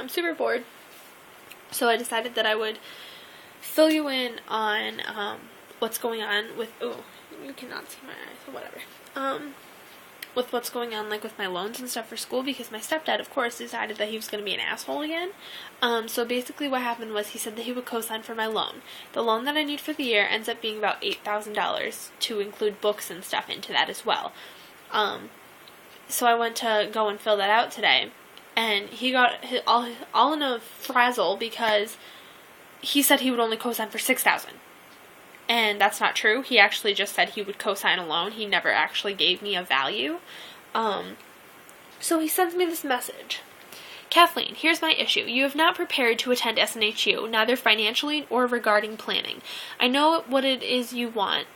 I'm super bored. So I decided that I would fill you in on what's going on with, oh, you cannot see my eyes, so whatever. With what's going on, like, with my loans and stuff for school, because my stepdad, of course, decided that he was going to be an asshole again. So basically what happened was he said that he would co-sign for my loan. The loan that I need for the year ends up being about $8,000 to include books and stuff into that as well. So I went to go and fill that out today, and he got all in a frazzle because he said he would only co-sign for $6,000. And that's not true. He actually just said he would co-sign a loan. He never actually gave me a value. So he sends me this message. Kathleen, here's my issue. You have not prepared to attend SNHU, neither financially or regarding planning. I know what it is you want.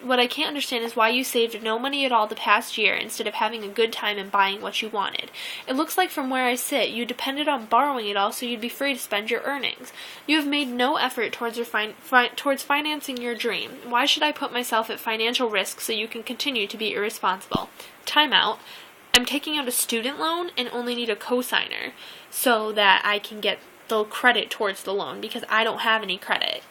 What I can't understand is why you saved no money at all the past year instead of having a good time and buying what you wanted. It looks like from where I sit, you depended on borrowing it all so you'd be free to spend your earnings. You have made no effort towards financing your dream. Why should I put myself at financial risk so you can continue to be irresponsible? Time out. I'm taking out a student loan and only need a cosigner so that I can get the credit towards the loan because I don't have any credit.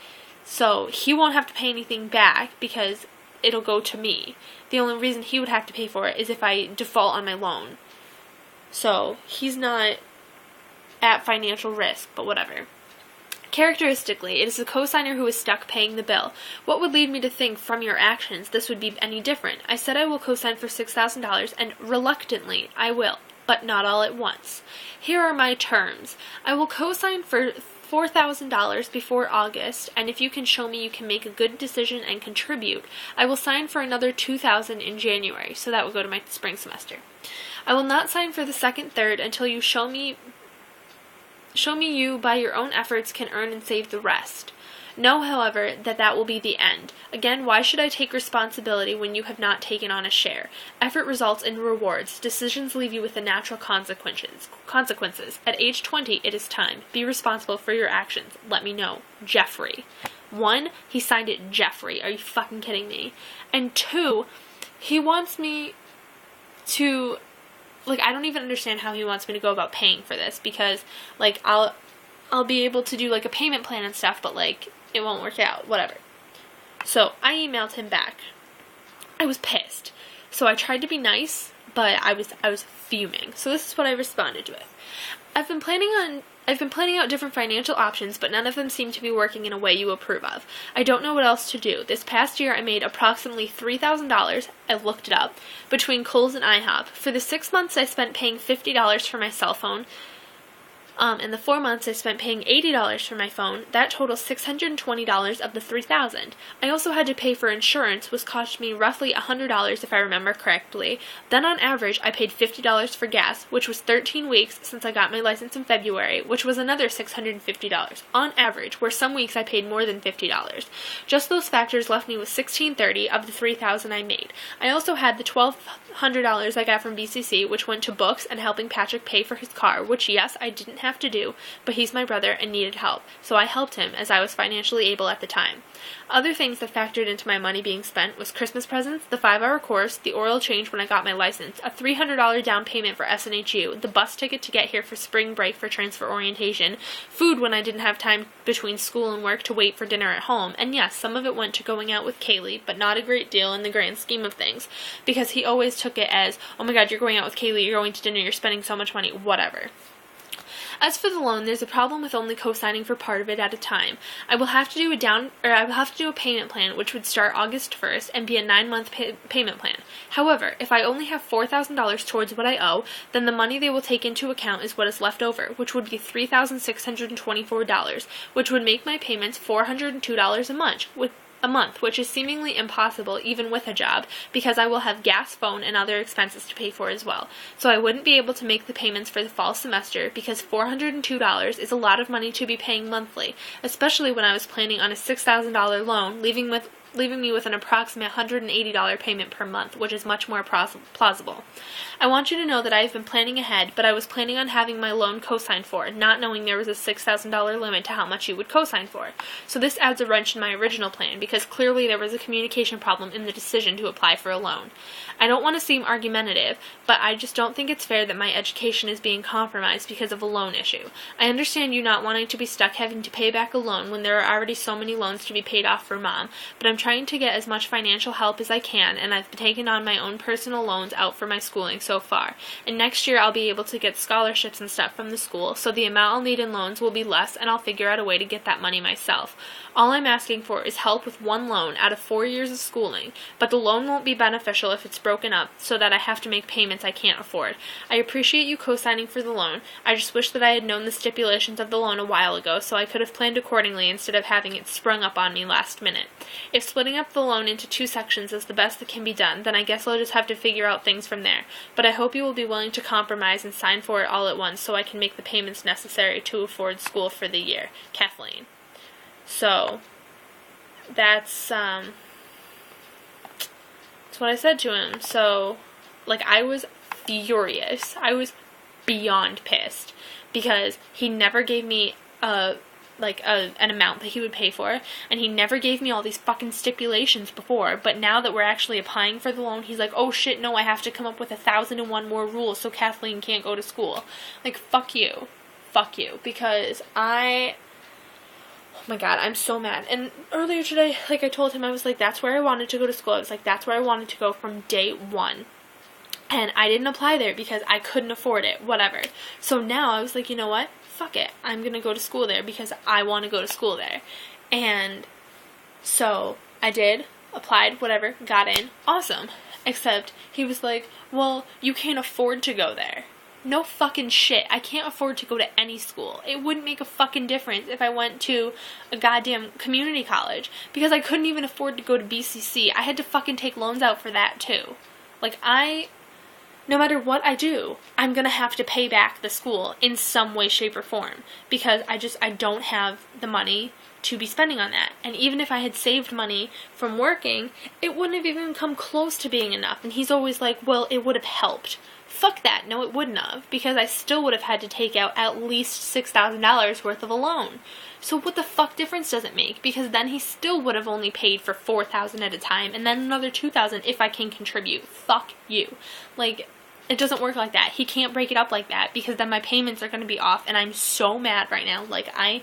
So he won't have to pay anything back because it'll go to me. The only reason he would have to pay for it is if I default on my loan. So he's not at financial risk, but whatever. Characteristically, it is the cosigner who is stuck paying the bill. What would lead me to think from your actions this would be any different? I said I will cosign for $6,000, and reluctantly I will, but not all at once. Here are my terms. I will cosign for $4,000 before August, and if you can show me you can make a good decision and contribute, I will sign for another $2,000 in January, so that will go to my spring semester. I will not sign for the second, third until you show me you by your own efforts can earn and save the rest. Know, however, that will be the end. Again, why should I take responsibility when you have not taken on a share? Effort results in rewards. Decisions leave you with the natural consequences. At age 20, it is time. Be responsible for your actions. Let me know. Jeffrey. 1, he signed it Jeffrey. Are you fucking kidding me? And 2, he wants me to, like, I don't even understand how he wants me to go about paying for this because, like, I'll be able to do, like, a payment plan and stuff, but, like, it won't work out, whatever. So I emailed him back. I was pissed. So I tried to be nice, but I was fuming. So this is what I responded with. I've been planning out different financial options, but none of them seem to be working in a way you approve of. I don't know what else to do. This past year I made approximately $3,000, I looked it up, between Kohl's and IHOP. For the 6 months I spent paying $50 for my cell phone. In the 4 months I spent paying $80 for my phone. That totals $620 of the $3,000. I also had to pay for insurance, which cost me roughly $100 if I remember correctly. Then on average I paid $50 for gas, which was 13 weeks since I got my license in February, which was another $650 on average, where some weeks I paid more than $50. Just those factors left me with $1,630 of the $3,000 I made. I also had the $1,200 I got from BCC, which went to books and helping Patrick pay for his car, which yes, I didn't have to do, but he's my brother and needed help, so I helped him as I was financially able at the time. Other things that factored into my money being spent was Christmas presents, the 5-hour course, the oil change when I got my license, a $300 down payment for SNHU, the bus ticket to get here for spring break for transfer orientation, food when I didn't have time between school and work to wait for dinner at home, and yes, some of it went to going out with Kaylee, but not a great deal in the grand scheme of things, because he always took it as, oh my god, you're going out with Kaylee, you're going to dinner, you're spending so much money, whatever. As for the loan, there's a problem with only co-signing for part of it at a time. I will have to do a payment plan which would start August 1st and be a 9-month payment plan. However, if I only have $4,000 towards what I owe, then the money they will take into account is what is left over, which would be $3,624, which would make my payments $402 a month, which is seemingly impossible even with a job, because I will have gas, phone, and other expenses to pay for as well. So I wouldn't be able to make the payments for the fall semester because $402 is a lot of money to be paying monthly, especially when I was planning on a $6,000 loan, leaving leaving me with an approximate $180 payment per month, which is much more plausible. I want you to know that I have been planning ahead, but I was planning on having my loan co-signed for, not knowing there was a $6,000 limit to how much you would co-sign for. So this adds a wrench in my original plan, because clearly there was a communication problem in the decision to apply for a loan. I don't want to seem argumentative, but I just don't think it's fair that my education is being compromised because of a loan issue. I understand you not wanting to be stuck having to pay back a loan when there are already so many loans to be paid off for Mom, but I'm trying to get as much financial help as I can, and I've taken on my own personal loans out for my schooling so far. And next year I'll be able to get scholarships and stuff from the school, so the amount I'll need in loans will be less, and I'll figure out a way to get that money myself. All I'm asking for is help with one loan out of 4 years of schooling, but the loan won't be beneficial if it's broken up so that I have to make payments I can't afford. I appreciate you co-signing for the loan. I just wish that I had known the stipulations of the loan a while ago so I could have planned accordingly instead of having it sprung up on me last minute. If splitting up the loan into 2 sections is the best that can be done, then I guess I'll just have to figure out things from there. But I hope you will be willing to compromise and sign for it all at once so I can make the payments necessary to afford school for the year. Kathleen. So, that's what I said to him. So, like, I was furious. I was beyond pissed because he never gave me an amount that he would pay for, and he never gave me all these fucking stipulations before, but now that we're actually applying for the loan, he's like, oh shit, no, I have to come up with 1,001 more rules so Kathleen can't go to school. Like, fuck you, because oh my god, I'm so mad. And earlier today, like I told him, I was like, that's where I wanted to go to school. I was like, that's where I wanted to go from day one. And I didn't apply there because I couldn't afford it, whatever. So now I was like, you know what? Fuck it. I'm going to go to school there because I want to go to school there. And so I did, applied, whatever, got in. Awesome. Except he was like, well, you can't afford to go there. No fucking shit. I can't afford to go to any school. It wouldn't make a fucking difference if I went to a goddamn community college. Because I couldn't even afford to go to BCC. I had to fucking take loans out for that too. Like, no matter what I do, I'm gonna have to pay back the school in some way, shape, or form. Because I don't have the money to be spending on that. And even if I had saved money from working, it wouldn't have even come close to being enough. And he's always like, well, it would have helped. Fuck that. No, it wouldn't have. Because I still would have had to take out at least $6,000 worth of a loan. So what the fuck difference does it make? Because then he still would have only paid for $4,000 at a time, and then another $2,000 if I can contribute. Fuck you. Like, it doesn't work like that. He can't break it up like that, because then my payments are going to be off, and I'm so mad right now. Like, I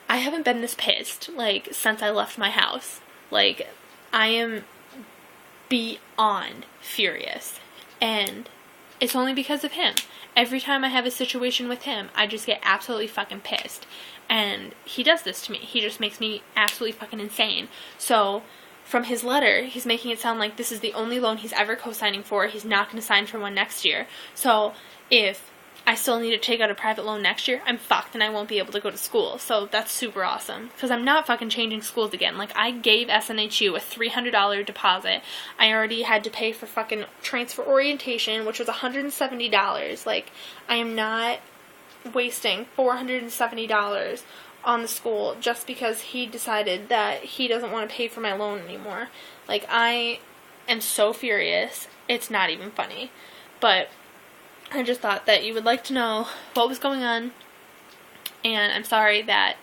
haven't been this pissed, like, since I left my house. Like, I am beyond furious. And it's only because of him. Every time I have a situation with him, I just get absolutely fucking pissed. And he does this to me. He just makes me absolutely fucking insane. So, from his letter, he's making it sound like this is the only loan he's ever co-signing for. He's not going to sign for one next year. So, if I still need to take out a private loan next year, I'm fucked and I won't be able to go to school. So that's super awesome. Because I'm not fucking changing schools again. Like, I gave SNHU a $300 deposit. I already had to pay for fucking transfer orientation, which was $170. Like, I am not wasting $470 on the school just because he decided that he doesn't want to pay for my loan anymore. Like, I am so furious. It's not even funny. But I just thought that you would like to know what was going on, and I'm sorry that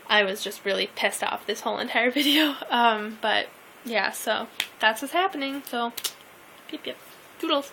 I was just really pissed off this whole entire video, but yeah, so that's what's happening, so, peep. Doodles.